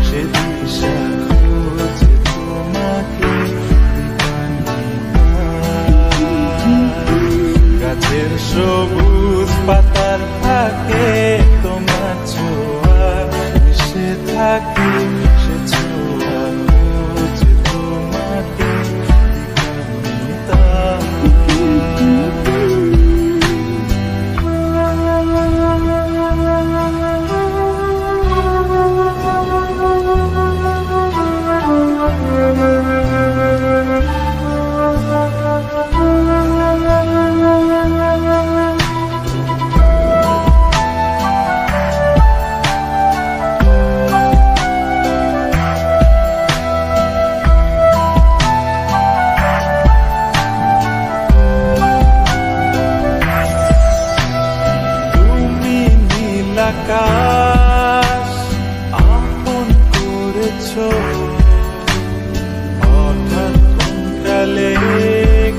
সে দিশা খুঁজে তোমাকে গাছের সবুজ পাতার ফাঁকে তোমার ছোঁয়া মিশে থাকে সে ছোঁয়া খুঁজে তোমাকে আকাশ আপন করেছো হঠাৎ কালে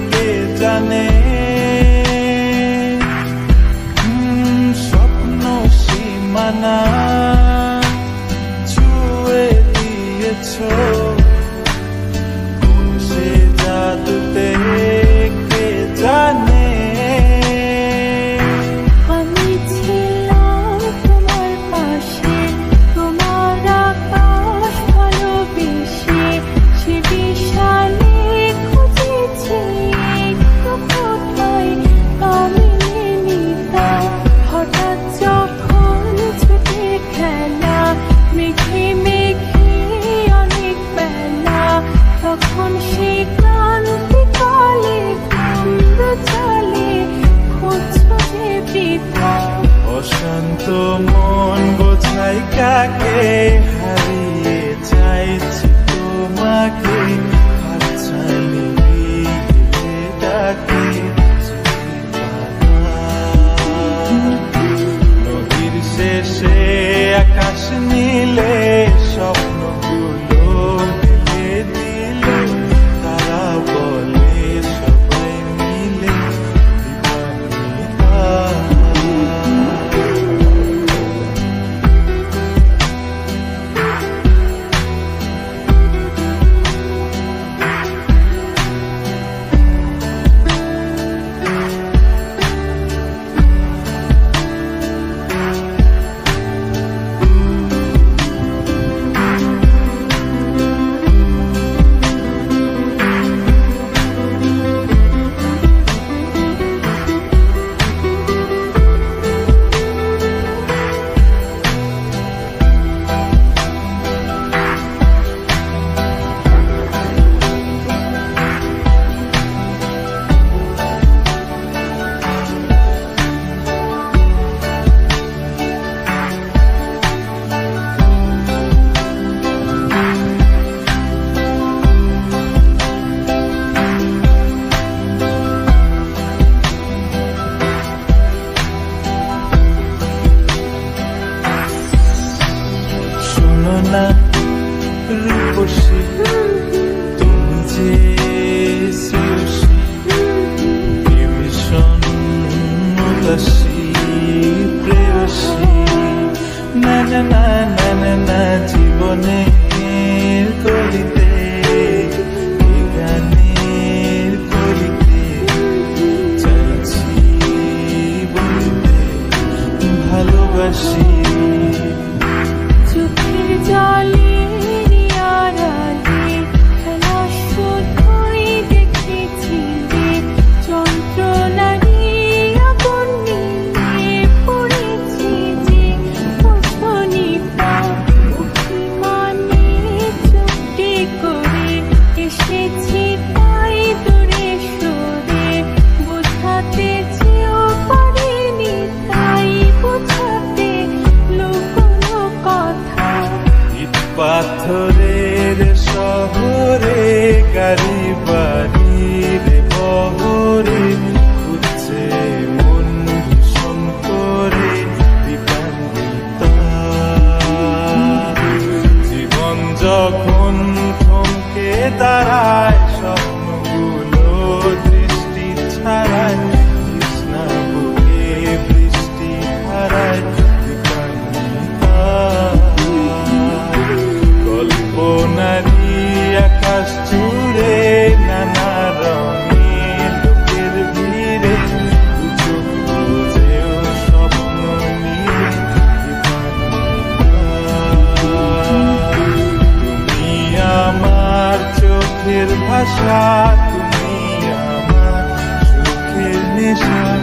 কে জানে স্বপ্ন সীমানা ছুঁয়ে দিয়েছো সে জাদুতে কে জানে অশান্ত মন বোঝাই কাকে হারিয়ে চাইছি তোমাকে ডাকে নদীর শেষে আকাশ নীলে স্বপ্নগুলো ঢেলে দিল তারা বলে সবাই মিলে না রূপসী তুমি যে শ্রেয়সী ভীষণ উদাসী প্রেয়সী না না না না না না জীবনের কলিতে গানের কলিতে চাইছি বলতে ভালোবাসি পাথরের শহরে গাড়ি বাড়ির বহরে খুঁজছে মন ভীষণ করে জীবন যখন থমকে দাঁড়ায় স্বপ্নগুলো দৃষ্টি ছাড়ায় কৃষ্ণা বুকে বৃষ্টি হারায় আশা, তুমি আমার সুখের নেশা।